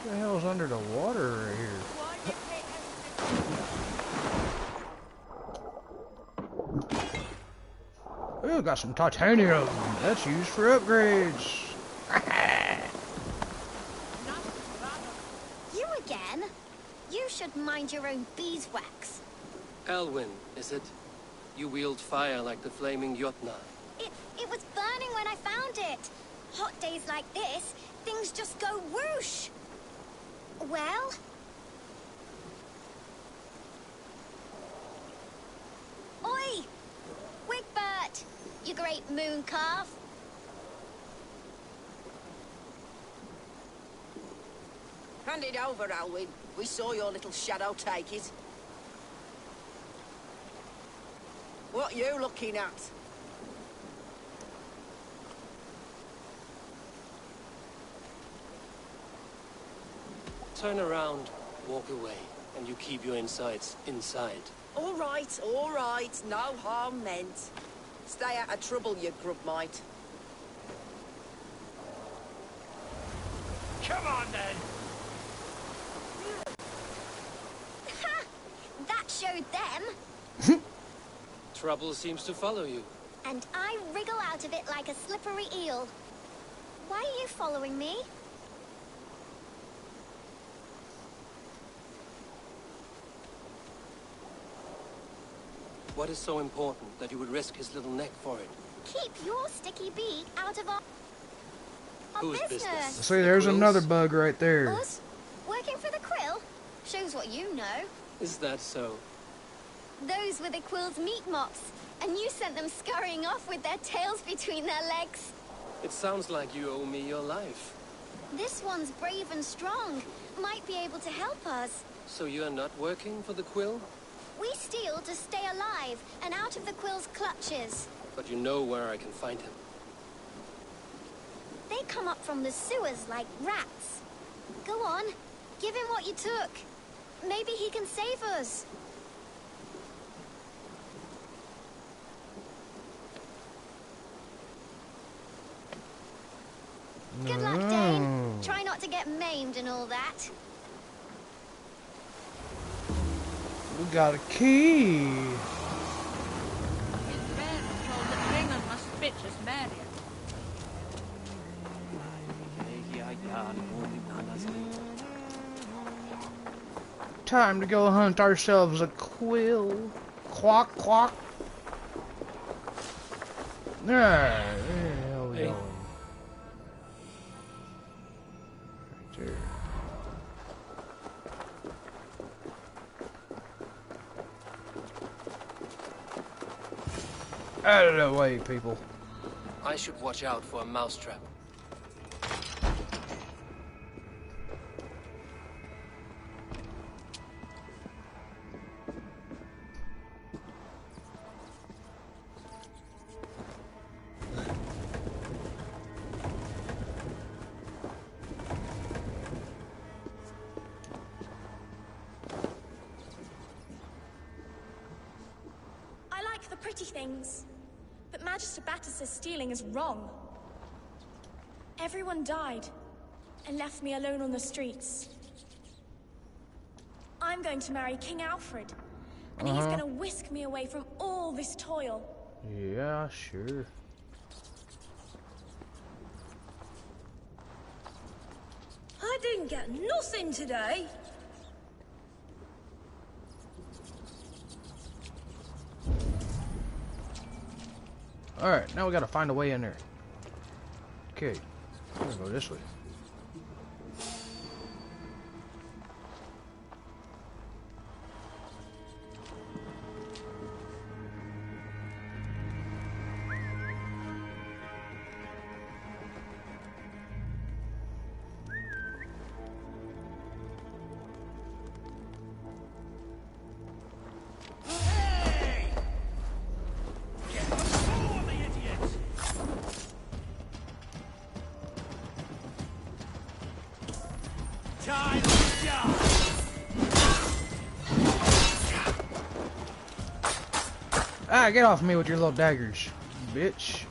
What the hell's under the water right here? Ooh, got some titanium. That's used for upgrades. You again? You should mind your own beeswax. Elwyn, is it? You wield fire like the flaming Jotnar. It was burning when I found it. Hot days like this, things just go whoosh. Well? Oi! Wigbert! You great moon calf. Hand it over, Alwyn. We saw your little shadow take it. What you looking at? Turn around, walk away, and you keep your insides inside. All right, no harm meant. Stay out of trouble, you grub mite. Come on, then! That showed them. Trouble seems to follow you. And I wriggle out of it like a slippery eel. Why are you following me? What is so important that you would risk his little neck for it? Keep your sticky beak out of our Whose business. See, there's another bug right there. Us? Working for the Quill? Shows what you know. Is that so? Those were the Quill's meat mops, and you sent them scurrying off with their tails between their legs. It sounds like you owe me your life. This one's brave and strong. Might be able to help us. So you're not working for the Quill? We steal to stay alive and out of the Quill's clutches. But you know where I can find him. They come up from the sewers like rats. Go on, give him what you took. Maybe he can save us. Good luck, Dane. Try not to get maimed and all that. We got a key. His men told that Bingham must bitch us Marion. Time to go hunt ourselves a quill. Quack, quack. There we go. Right there. Out of the way, people. I should watch out for a mousetrap. I like the pretty things. But Magister Battus's stealing is wrong. Everyone died and left me alone on the streets. I'm going to marry King Alfred, and he's going to whisk me away from all this toil. Yeah, sure. I didn't get nothing today. Alright, now we gotta find a way in there. Okay, I'm gonna go this way. Ah, get off me with your little daggers, bitch.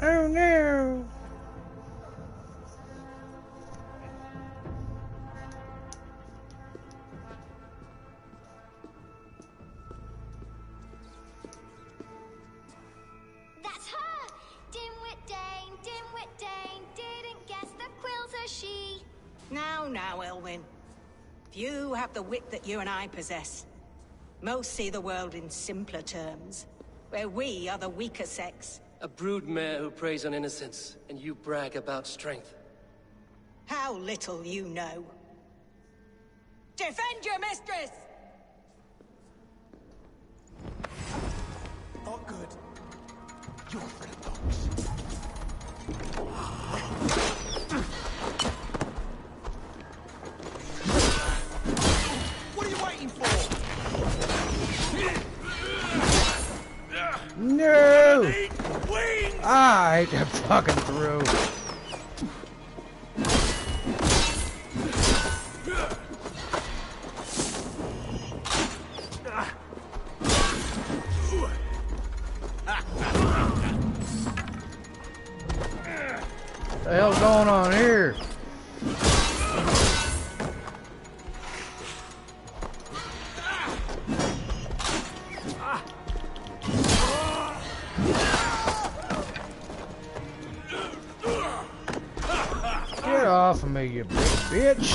Oh no! That's her! Dimwit Dane, didn't guess the quilter she. Now, Elwyn. Few have the wit that you and I possess. Most see the world in simpler terms, where we are the weaker sex. A broodmare who preys on innocence, and you brag about strength. How little you know. Defend your mistress! Not good. You're for the dogs. What are you waiting for? No! I hate that fucking throw. What the hell's going on here? Get off of me, you big bitch!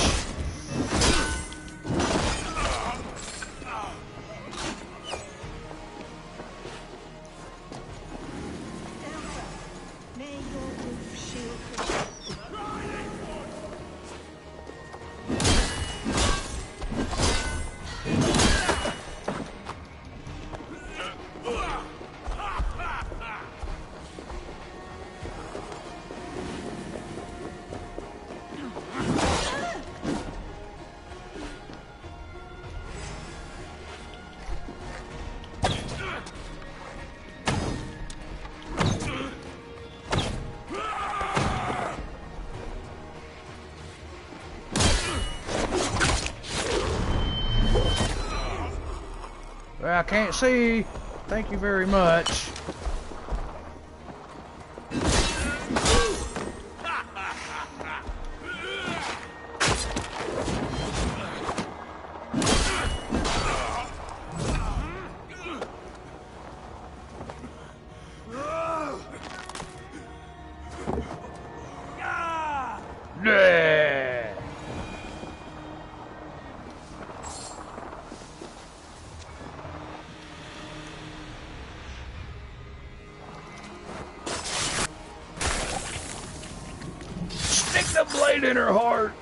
Well, I can't see. Thank you very much. Yeah. Stick the blade in her heart.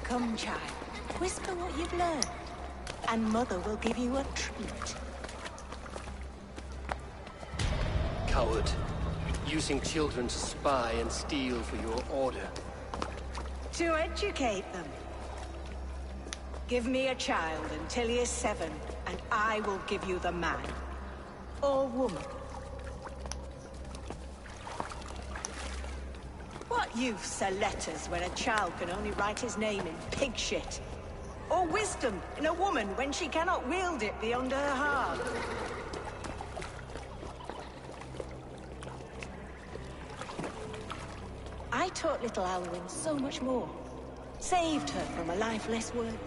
Come, child. Whisper what you've learned, and Mother will give you a treat. Coward. Using children to spy and steal for your order. To educate them. Give me a child until he is 7, and I will give you the man. Or woman. What use are letters when a child can only write his name in pig shit? Or or wisdom in a woman when she cannot wield it beyond her heart? I taught little Alwyn so much more. Saved her from a life less worthy.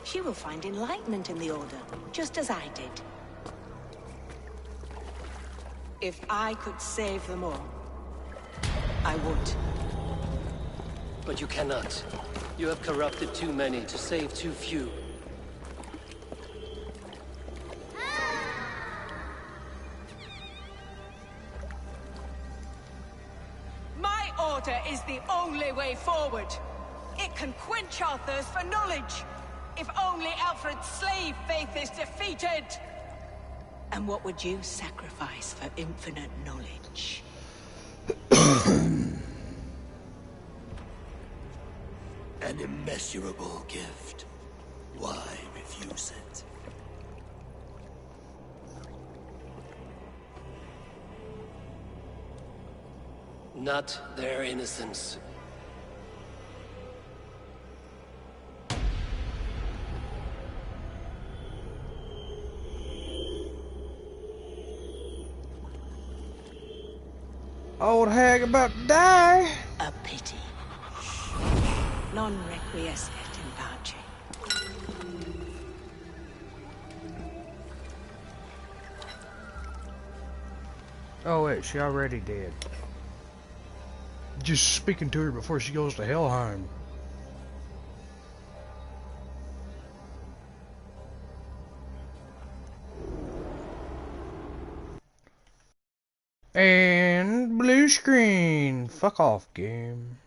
She will find enlightenment in the Order, just as I did. If I could save them all, I would. But you cannot. You have corrupted too many to save too few. My Order is the only way forward. It can quench our thirst for knowledge. If only Alfred's slave faith is defeated. And what would you sacrifice for infinite knowledge? An immeasurable gift. Why refuse it? Not their innocence. Old hag about to die. A pity. Non requiescat in pace. Oh wait, she already did. Just speaking to her before she goes to Helheim. And blue screen. Fuck off, game.